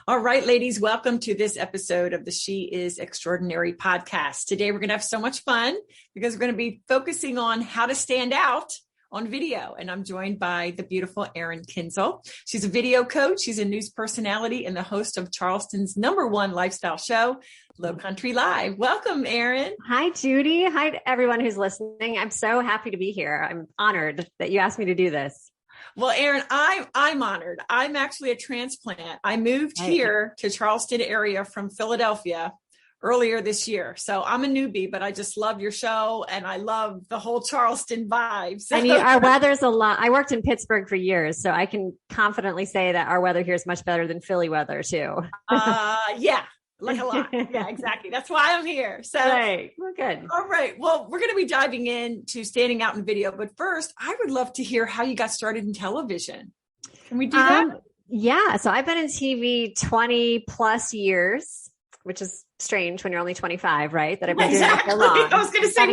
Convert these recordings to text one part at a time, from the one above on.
All right, ladies, welcome to this episode of the She Is Extraordinary podcast. Today, we're going to have so much fun because we're going to be focusing on how to stand out on video. And I'm joined by the beautiful Erin Kinzel. She's a video coach. She's a news personality and the host of Charleston's #1 lifestyle show, Low Country Live. Welcome, Erin. Hi, Judy. Hi to everyone who's listening. I'm so happy to be here. I'm honored that you asked me to do this. Well, Erin, I'm honored. I'm actually a transplant. I moved here to Charleston area from Philadelphia earlier this year. So I'm a newbie, but I just love your show and I love the whole Charleston vibes. And our weather's a lot. I worked in Pittsburgh for years, so I can confidently say that our weather here is much better than Philly weather too. Yeah. Like a lot. Yeah, exactly. That's why I'm here. So, right. We're good. All right. Well, we're going to be diving into standing out in video. But first, I would love to hear how you got started in television. Can we do that? Yeah. So I've been in TV 20 plus years, which is strange when you're only 25, right? That I've been doing it so long. I was going to say,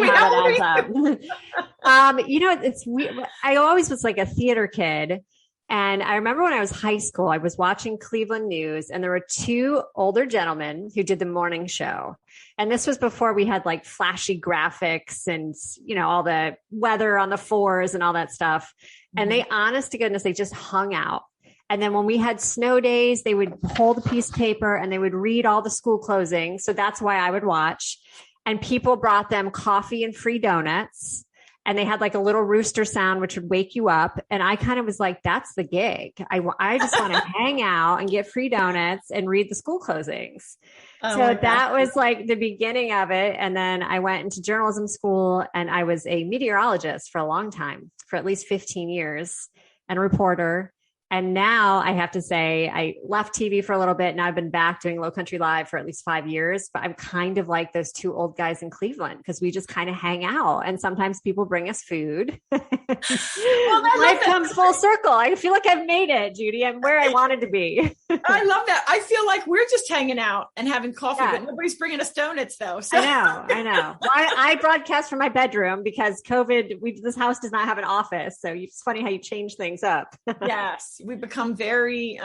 it's weird. I always was like a theater kid. And I remember when I was high school, I was watching Cleveland News and there were two older gentlemen who did the morning show. And this was before we had like flashy graphics and, all the weather on the fours and all that stuff. And they, honest to goodness, they just hung out. And then when we had snow days, they would hold a piece of paper and they would read all the school closings. So that's why I would watch. And people brought them coffee and free donuts. And they had like a little rooster sound, which would wake you up. And I kind of was like, that's the gig. I just want to hang out and get free donuts and read the school closings. So that was like the beginning of it. And then I went into journalism school and I was a meteorologist for a long time, for at least 15 years, and a reporter. And now I have to say, I left TV for a little bit. Now I've been back doing Low Country Live for at least 5 years, but I'm kind of like those two old guys in Cleveland because we just kind of hang out and sometimes people bring us food. Life comes full circle. I feel like I've made it, Judy. I'm where I wanted to be. I love that. I feel like we're just hanging out and having coffee, but nobody's bringing us donuts though. So. I know. Well, I broadcast from my bedroom because COVID, this house does not have an office. So it's funny how you change things up. Yes. We become very,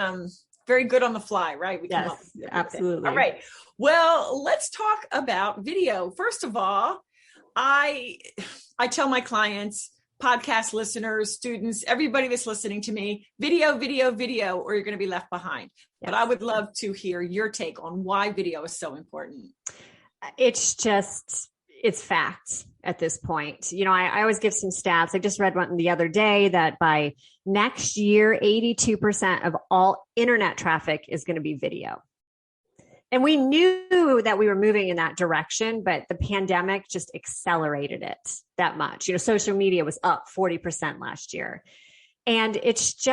very good on the fly, right? We yes, absolutely. All right. Well, let's talk about video. First of all, I tell my clients, podcast listeners, students, everybody that's listening to me, video, or you're going to be left behind. Yes. But I would love to hear your take on why video is so important. It's facts at this point. I always give some stats. I just read one the other day that by next year, 82% of all internet traffic is going to be video. And we knew that we were moving in that direction, but the pandemic just accelerated it that much. Social media was up 40% last year. And it's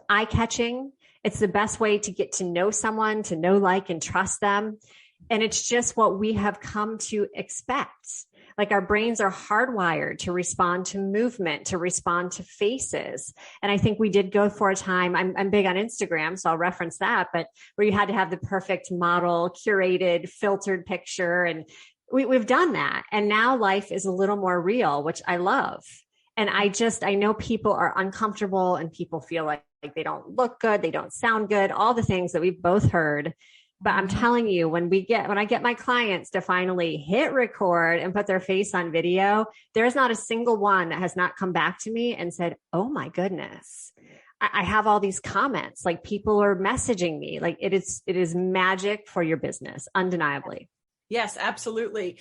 eye-catching. It's the best way to get to know someone, to know, like, and trust them. And it's just what we have come to expect. Like our brains are hardwired to respond to movement, to respond to faces. And I think we did go for a time, I'm big on Instagram, so I'll reference that, but where you had to have the perfect model, curated, filtered picture. And we've done that. And now life is a little more real, which I love. And I know people are uncomfortable and people feel like they don't look good, they don't sound good, all the things that we've both heard. But I'm telling you, when I get my clients to finally hit record and put their face on video, there's not a single one that has not come back to me and said, oh my goodness, I have all these comments, like people are messaging me, like it is magic for your business, undeniably. Yes, absolutely.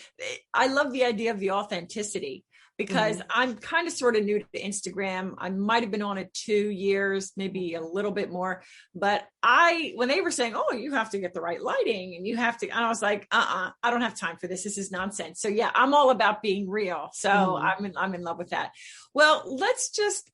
I love the idea of the authenticity. Because I'm kind of sort of new to Instagram. I might have been on it 2 years, maybe a little bit more. But when they were saying, oh, you have to get the right lighting and and I was like, I don't have time for this. This is nonsense. So yeah, I'm all about being real. So I'm in love with that. Well, let's just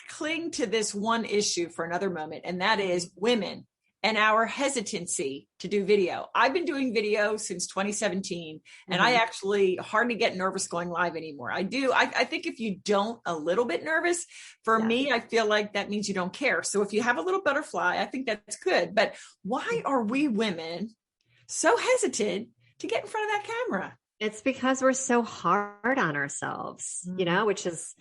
cling to this one issue for another moment. And that is women and our hesitancy to do video. I've been doing video since 2017, and I actually hardly get nervous going live anymore. I do. I think if you don't a little bit nervous, for me, I feel like that means you don't care. So if you have a little butterfly, I think that's good. But why are we women so hesitant to get in front of that camera? It's because we're so hard on ourselves, which is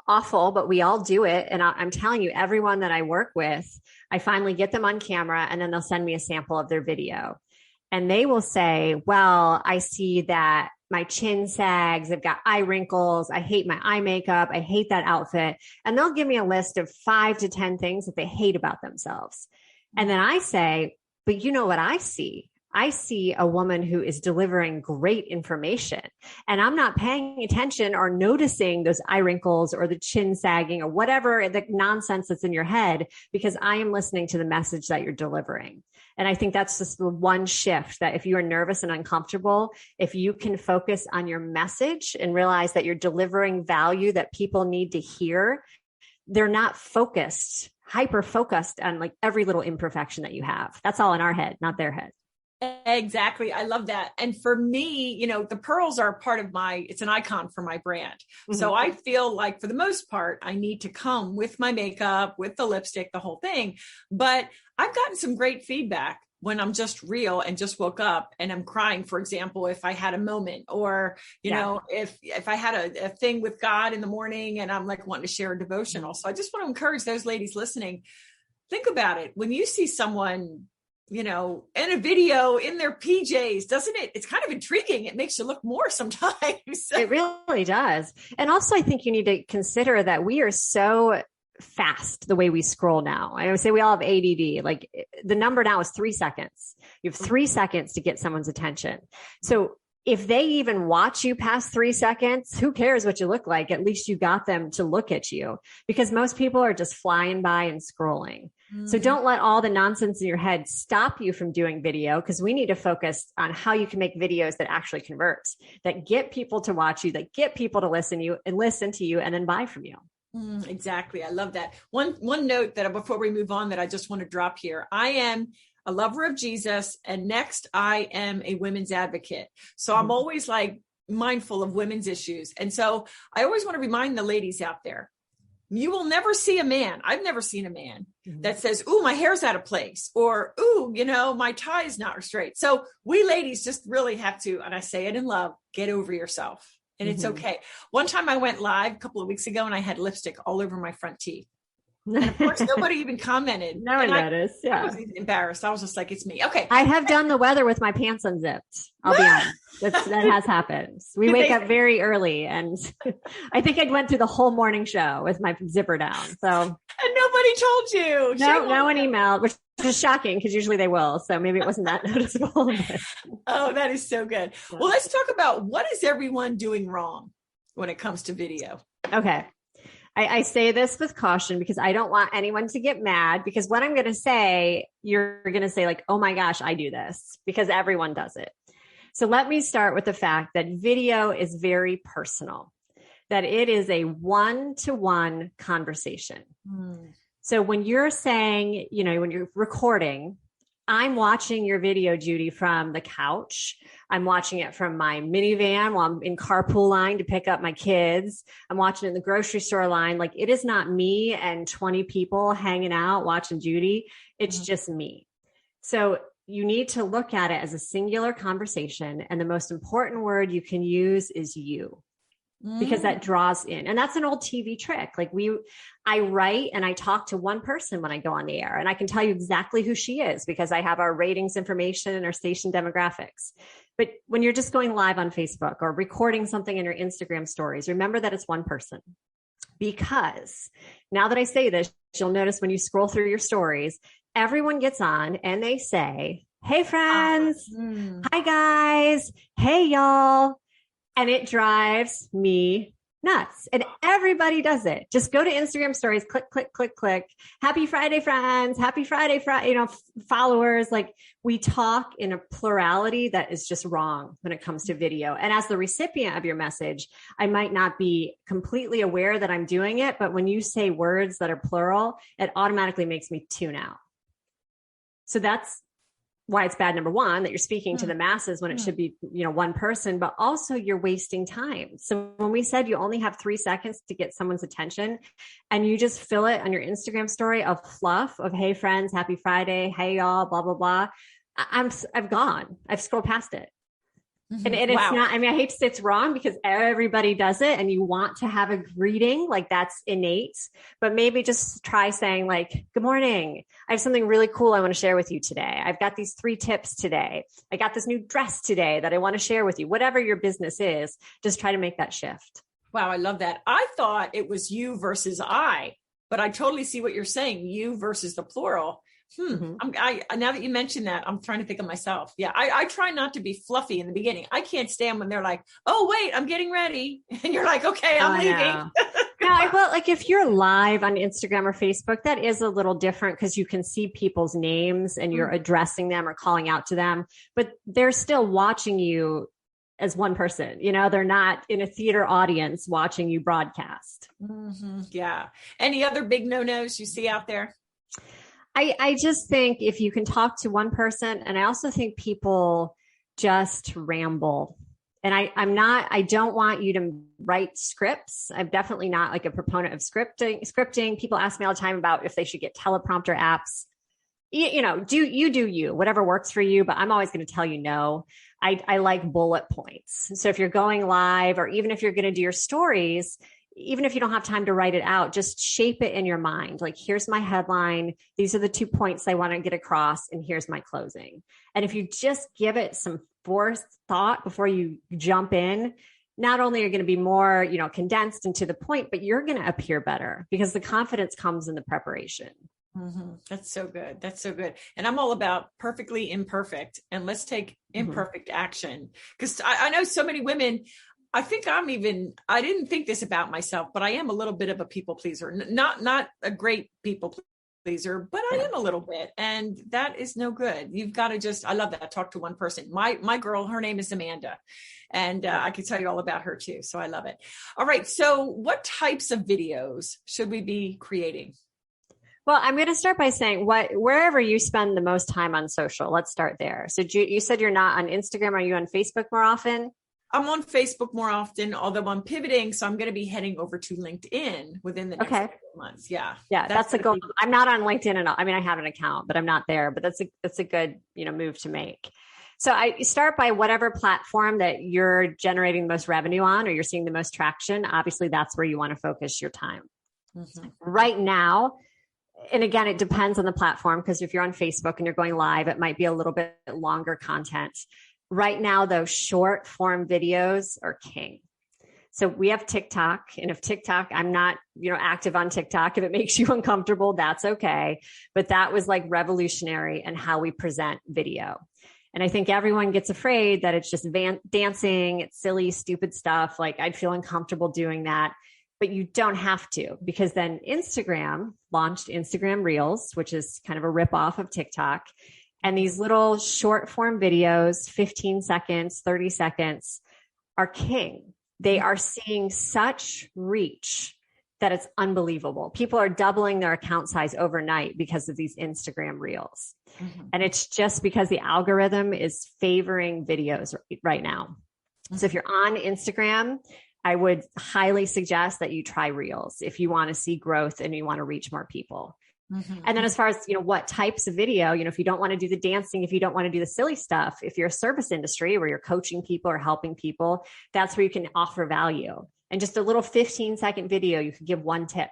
awful, but we all do it. And I'm telling you, everyone that I work with, I finally get them on camera and then they'll send me a sample of their video. And they will say, well, I see that my chin sags, I've got eye wrinkles, I hate my eye makeup, I hate that outfit. And they'll give me a list of 5 to 10 things that they hate about themselves. And then I say, but you know what I see? I see a woman who is delivering great information, and I'm not paying attention or noticing those eye wrinkles or the chin sagging or whatever the nonsense that's in your head, because I am listening to the message that you're delivering. And I think that's just the one shift, that if you are nervous and uncomfortable, if you can focus on your message and realize that you're delivering value that people need to hear, they're not focused, hyper focused on like every little imperfection that you have. That's all in our head, not their head. Exactly. I love that. And for me, the pearls are part of it's an icon for my brand. Mm-hmm. So I feel like for the most part, I need to come with my makeup, with the lipstick, the whole thing. But I've gotten some great feedback when I'm just real and just woke up and I'm crying, for example, if I had a moment, or, if I had a thing with God in the morning and I'm like wanting to share a devotional. So I just want to encourage those ladies listening. Think about it. When you see someone, in a video in their PJs, doesn't it? It's kind of intriguing. It makes you look more sometimes. It really does. And also I think you need to consider that we are so fast the way we scroll now. I would say we all have ADD. Like the number now is 3 seconds. You have 3 seconds to get someone's attention. So if they even watch you past 3 seconds, who cares what you look like? At least you got them to look at you, because most people are just flying by and scrolling. Mm-hmm. So don't let all the nonsense in your head stop you from doing video, because we need to focus on how you can make videos that actually convert, that get people to watch you, that get people to listen to you and then buy from you. Exactly. I love that. One note that before we move on that I just want to drop here. I am a lover of Jesus, and next I am a women's advocate. So I'm always like mindful of women's issues. And so I always want to remind the ladies out there, you will never see a man. I've never seen a man that says, ooh, my hair's out of place, or, ooh, my tie is not straight. So we ladies just really have to, and I say it in love, get over yourself. And it's okay. One time I went live a couple of weeks ago and I had lipstick all over my front teeth. And of course, nobody even commented. No one noticed. Yeah. I was even embarrassed. I was just like, it's me. Okay. I have done the weather with my pants unzipped. I'll be honest. That has happened. We wake up very early, and I think I went through the whole morning show with my zipper down. So, and nobody told you. No one emailed, which is shocking because usually they will. So maybe it wasn't that noticeable. Oh, that is so good. Yeah. Well, let's talk about what is everyone doing wrong when it comes to video. Okay. I say this with caution because I don't want anyone to get mad, because what I'm going to say, you're going to say like, oh my gosh, I do this, because everyone does it. So let me start with the fact that video is very personal, that it is a one-to-one conversation. So when you're saying, when you're recording, I'm watching your video, Judy, from the couch. I'm watching it from my minivan while I'm in carpool line to pick up my kids. I'm watching it in the grocery store line. Like, it is not me and 20 people hanging out watching Judy. It's just me. So you need to look at it as a singular conversation. And the most important word you can use is you, because that draws in. And that's an old TV trick. Like I write and I talk to one person when I go on the air, and I can tell you exactly who she is because I have our ratings information and our station demographics. But when you're just going live on Facebook or recording something in your Instagram stories, remember that it's one person. Because now that I say this, you'll notice when you scroll through your stories, everyone gets on and they say, hey friends, hi guys, hey y'all. And it drives me nuts. And everybody does it. Just go to Instagram stories, click, click, click, click. Happy Friday, friends. Happy Friday, followers. Like, we talk in a plurality that is just wrong when it comes to video. And as the recipient of your message, I might not be completely aware that I'm doing it, but when you say words that are plural, it automatically makes me tune out. So that's why it's bad, number one, that you're speaking to the masses when it should be, one person, but also you're wasting time. So when we said you only have 3 seconds to get someone's attention, and you just fill it on your Instagram story of fluff of, hey friends, happy Friday, hey y'all, blah, blah, blah. I've scrolled past it. And it's Wow. not, I mean, I hate to say it's wrong because everybody does it and you want to have a greeting, like that's innate, but maybe just try saying like, good morning. I have something really cool I want to share with you today. I've got these 3 tips today. I got this new dress today that I want to share with you. Whatever your business is, just try to make that shift. Wow, I love that. I thought it was you versus I, but I totally see what you're saying. You versus the plural. Now that you mentioned that, I'm trying to think of myself. Yeah, I try not to be fluffy in the beginning. I can't stand when they're like, "Oh, wait, I'm getting ready," and you're like, "Okay, I'm leaving." No, but like if you're live on Instagram or Facebook, that is a little different because you can see people's names and you're addressing them or calling out to them, but they're still watching you as one person. You know, they're not in a theater audience watching you broadcast. Yeah. Any other big no-nos you see out there? I just think if you can talk to one person, and I also think people just ramble. And I don't want you to write scripts. I'm definitely not like a proponent of scripting. People ask me all the time about if they should get teleprompter apps. You know, do you, whatever works for you, but I'm always going to tell you no. I like bullet points. So if you're going live, or even if you're going to do your stories, even if you don't have time to write it out, just shape it in your mind. Like, here's my headline. These are the 2 points I want to get across. And here's my closing. And if you just give it some forethought before you jump in, not only are you going to be more, condensed and to the point, but you're going to appear better because the confidence comes in the preparation. That's so good. That's so good. And I'm all about perfectly imperfect, and let's take imperfect action. Because I know so many women, I didn't think this about myself, but I am a little bit of a people pleaser, not a great people pleaser, but I am a little bit, and that is no good. You've got to I love that. Talk to one person. My girl, her name is Amanda, and I could tell you all about her too. So I love it. All right. So what types of videos should we be creating? Well, I'm going to start by saying wherever you spend the most time on social, let's start there. So you said you're not on Instagram. Are you on Facebook more often? I'm on Facebook more often, although I'm pivoting. So I'm going to be heading over to LinkedIn within the next couple of months. Yeah. Yeah. That's a goal. I'm not on LinkedIn at all. I mean, I have an account, but I'm not there, but that's a good, move to make. So I start by whatever platform that you're generating the most revenue on, or you're seeing the most traction. Obviously that's where you want to focus your time right now. And again, it depends on the platform, because if you're on Facebook and you're going live, it might be a little bit longer content. Right now, though, short form videos are king. So we have TikTok, and if TikTok, I'm not, active on TikTok. If it makes you uncomfortable, that's okay. But that was like revolutionary in how we present video. And I think everyone gets afraid that it's just dancing, it's silly, stupid stuff. Like, I'd feel uncomfortable doing that. But you don't have to, because then Instagram launched Instagram Reels, which is kind of a ripoff of TikTok. And these little short form videos, 15 seconds, 30 seconds, are king. They are seeing such reach that it's unbelievable. People are doubling their account size overnight because of these Instagram Reels. And it's just because the algorithm is favoring videos right now. So if you're on Instagram, I would highly suggest that you try Reels if you want to see growth and you want to reach more people. And then as far as, what types of video, if you don't want to do the dancing, if you don't want to do the silly stuff, if you're a service industry where you're coaching people or helping people, that's where you can offer value. And just a little 15-second video, you could give one tip,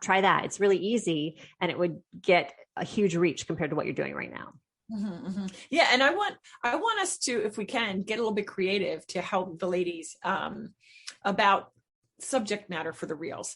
try that. It's really easy, and it would get a huge reach compared to what you're doing right now. Yeah. And I want us to, if we can, get a little bit creative to help the ladies about subject matter for the reels.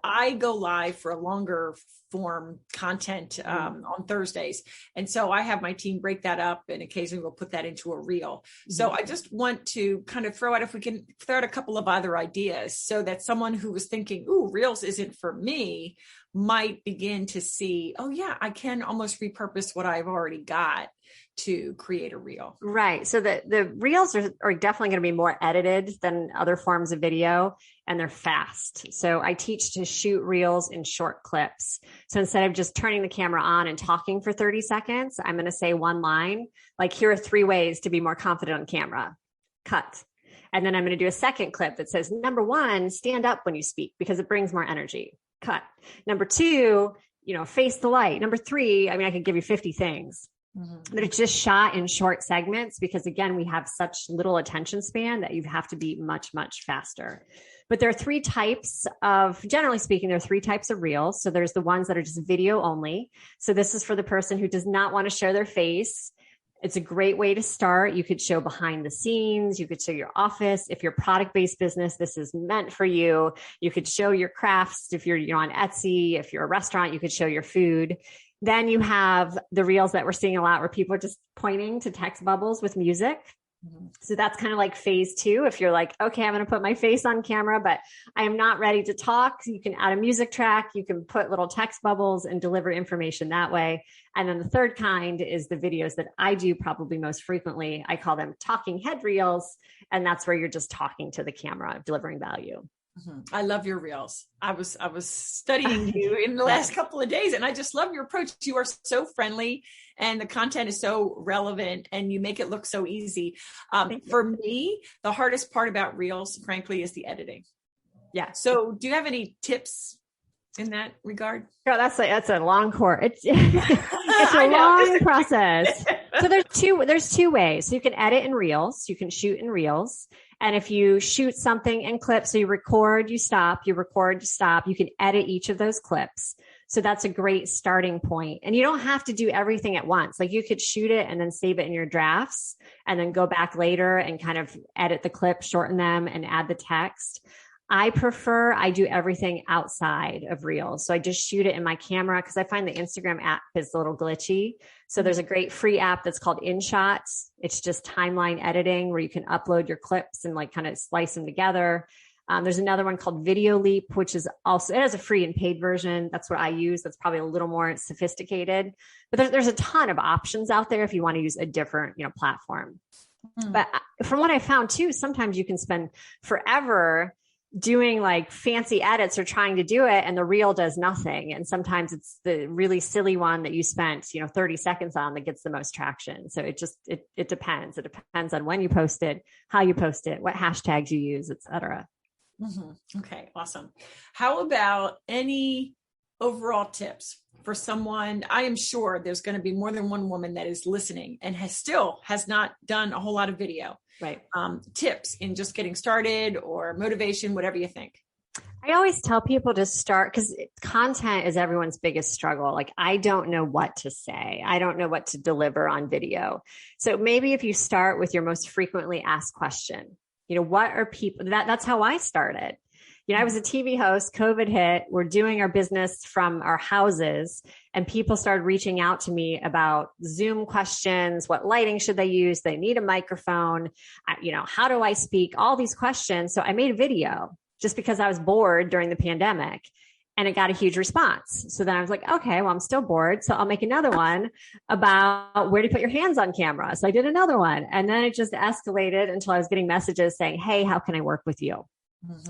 I go live for a longer form content on Thursdays. And so I have my team break that up, and occasionally we'll put that into a reel. So I just want to kind of throw out, if we can throw out a couple of other ideas, so that someone who was thinking, ooh, reels isn't for me, might begin to see, oh yeah, I can almost repurpose what I've already got to create a reel. Right. So the reels are definitely going to be more edited than other forms of video, and they're fast. So I teach to shoot reels in short clips. So instead of just turning the camera on and talking for 30 seconds, I'm going to say one line, like, here are 3 ways to be more confident on camera. Cut. And then I'm going to do a second clip that says, number 1, stand up when you speak because it brings more energy. Cut. Number 2, face the light. Number 3, I could give you 50 things. but it's just shot in short segments because again, we have such little attention span that you have to be much, much faster. But there are generally speaking, there are three types of reels. So there's the ones that are just video only. So this is for the person who does not want to share their face. It's a great way to start. You could show behind the scenes. You could show your office. If you're a product-based business, this is meant for you. You could show your crafts. If you're on Etsy, if you're a restaurant, you could show your food. Then you have the reels that we're seeing a lot where people are just pointing to text bubbles with music. So that's kind of like phase 2. If you're like, okay, I'm going to put my face on camera, but I am not ready to talk. You can add a music track. You can put little text bubbles and deliver information that way. And then the third kind is the videos that I do probably most frequently. I call them talking head reels. And that's where you're just talking to the camera, delivering value. I love your reels. I was studying you in the last couple of days, and I just love your approach. You are so friendly, and the content is so relevant, and you make it look so easy. For me, the hardest part about reels, frankly, is the editing. Yeah. So, do you have any tips in that regard? Girl, that's a long course. It's a long process. So there's two ways. So you can edit in reels. You can shoot in reels. And if you shoot something in clips, so you record, you stop, you record, you stop, you can edit each of those clips. So that's a great starting point. And you don't have to do everything at once. Like you could shoot it and then save it in your drafts and then go back later and kind of edit the clips, shorten them and add the text. I do everything outside of reels. So I just shoot it in my camera because I find the Instagram app is a little glitchy. So there's a great free app that's called InShots. It's just timeline editing where you can upload your clips and like kind of slice them together. There's another one called Video Leap, which is also, it has a free and paid version. That's what I use. That's probably a little more sophisticated, but there's a ton of options out there if you want to use a different, platform. But from what I found too, sometimes you can spend forever doing like fancy edits or trying to do it and the reel does nothing. And sometimes it's the really silly one that you spent, 30 seconds on that gets the most traction. So it depends. It depends on when you post it, how you post it, what hashtags you use, et cetera. Okay. Awesome. How about any overall tips for someone? I am sure there's going to be more than one woman that is listening and has not done a whole lot of video. Right. Tips in just getting started or motivation, whatever you think. I always tell people to start because content is everyone's biggest struggle. Like, I don't know what to say. I don't know what to deliver on video. So maybe if you start with your most frequently asked question, what are people, that's how I started. I was a TV host, COVID hit, we're doing our business from our houses and people started reaching out to me about Zoom questions. What lighting should they use? They need a microphone. How do I speak? All these questions. So I made a video just because I was bored during the pandemic and it got a huge response. So then I was like, okay, well, I'm still bored. So I'll make another one about where to put your hands on camera. So I did another one and then it just escalated until I was getting messages saying, hey, how can I work with you?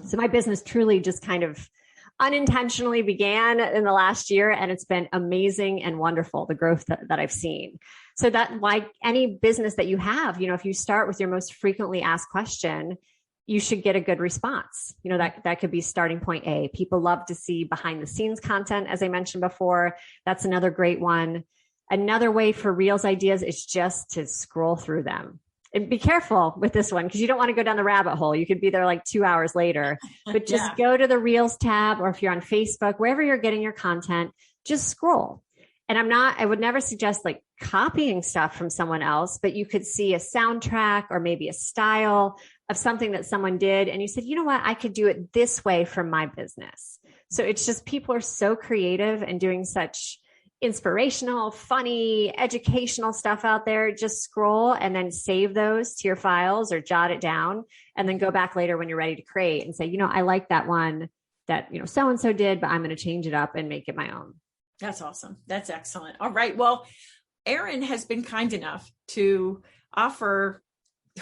So my business truly just kind of unintentionally began in the last year, and it's been amazing and wonderful, the growth that I've seen. So that like any business that you have, if you start with your most frequently asked question, you should get a good response. That could be starting point A. People love to see behind the scenes content, as I mentioned before. That's another great one. Another way for Reels ideas is just to scroll through them. And be careful with this one because you don't want to go down the rabbit hole. You could be there like 2 hours later, but just go to the Reels tab, or if you're on Facebook, wherever you're getting your content, just scroll. And I would never suggest like copying stuff from someone else, but you could see a soundtrack or maybe a style of something that someone did. And you said, you know what, I could do it this way for my business. So it's just, people are so creative and doing such inspirational, funny, educational stuff out there. Just scroll and then save those to your files or jot it down and then go back later when you're ready to create and say, I like that one that, so-and-so did, but I'm going to change it up and make it my own. That's awesome. That's excellent. All right. Well, Erin has been kind enough to offer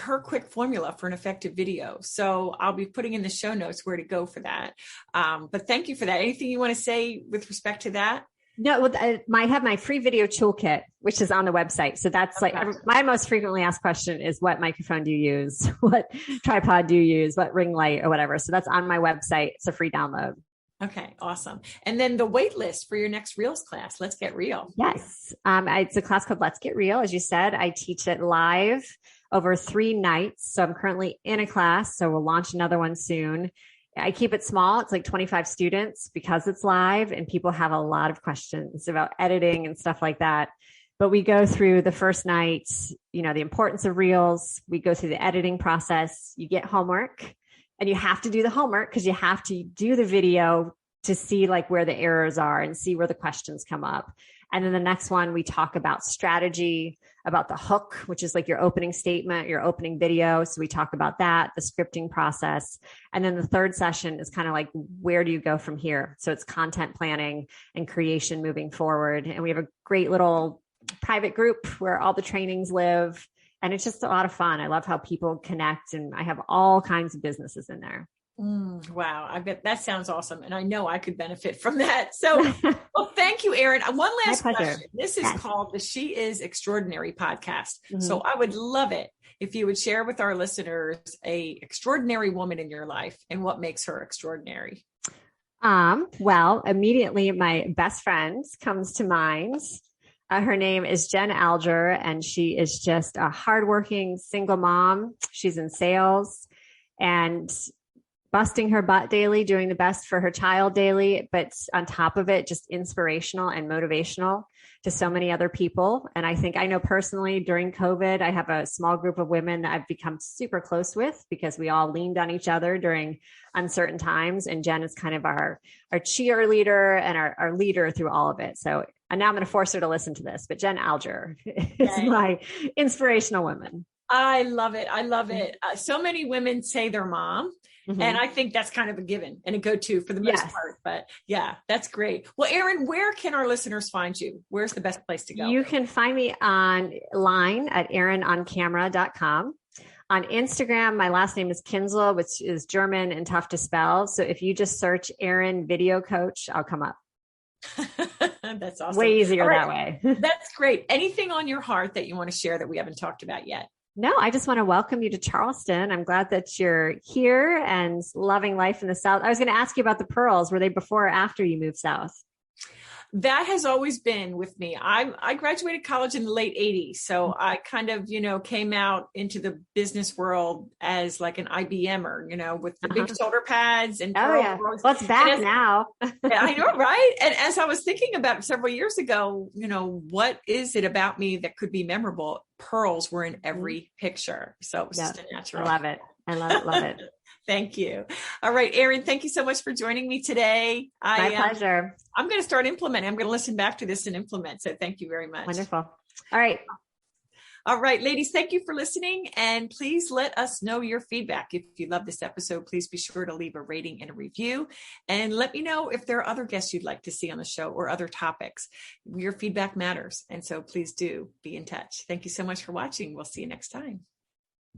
her quick formula for an effective video. So I'll be putting in the show notes where to go for that. But thank you for that. Anything you want to say with respect to that? No, I have my free video toolkit, which is on the website. So that's okay. Like my most frequently asked question is, what microphone do you use? What tripod do you use? What ring light or whatever? So that's on my website. It's a free download. Okay, awesome. And then the wait list for your next Reels class. Let's get real. Yes. It's a class called Let's Get Real. As you said, I teach it live over 3 nights. So I'm currently in a class. So we'll launch another one soon. I keep it small. It's like 25 students because it's live and people have a lot of questions about editing and stuff like that. But we go through the first night, the importance of Reels. We go through the editing process. You get homework. And you have to do the homework because you have to do the video to see like where the errors are and see where the questions come up. And then the next one, we talk about strategy, about the hook, which is like your opening statement, your opening video. So we talk about that, the scripting process. And then the third session is kind of like, where do you go from here? So it's content planning and creation moving forward. And we have a great little private group where all the trainings live. And it's just a lot of fun. I love how people connect, and I have all kinds of businesses in there. Wow. I bet that sounds awesome. And I know I could benefit from that. So, well, thank you, Erin. One last question. This is called the She Is Extraordinary podcast. Mm-hmm. So I would love it if you would share with our listeners a extraordinary woman in your life and what makes her extraordinary. Well, immediately my best friend comes to mind. Her name is Jen Alger, and she is just a hardworking single mom. She's in sales and busting her butt daily, doing the best for her child daily, but on top of it, just inspirational and motivational to so many other people. And I know personally during COVID, I have a small group of women that I've become super close with because we all leaned on each other during uncertain times. And Jen is kind of our cheerleader and our leader through all of it. So, and now I'm going to force her to listen to this, but Jen Alger is my inspirational woman. I love it. I love it. So many women say their mom. Mm-hmm. And I think that's kind of a given and a go-to for the most part. But yeah, that's great. Well, Erin, where can our listeners find you? Where's the best place to go? You can find me online at erinOnCamera.com. On Instagram, my last name is Kinzel, which is German and tough to spell. So if you just search Erin Video Coach, I'll come up. That's awesome. Way easier that way. That's great. Anything on your heart that you want to share that we haven't talked about yet? No, I just want to welcome you to Charleston. I'm glad that you're here and loving life in the South. I was going to ask you about the pearls. Were they before or after you moved south? That has always been with me. I graduated college in the late 80s. So I kind of, came out into the business world as like an IBMer, with the big shoulder pads and well, it's back now. I know, right? And as I was thinking about it several years ago, what is it about me that could be memorable? Pearls were in every picture. So it was just a natural. I love it. Love it. Thank you. All right, Erin, thank you so much for joining me today. My pleasure. I'm going to start implementing. I'm going to listen back to this and implement. So thank you very much. Wonderful. All right. All right, ladies, thank you for listening. And please let us know your feedback. If you love this episode, please be sure to leave a rating and a review. And let me know if there are other guests you'd like to see on the show or other topics. Your feedback matters. And so please do be in touch. Thank you so much for watching. We'll see you next time.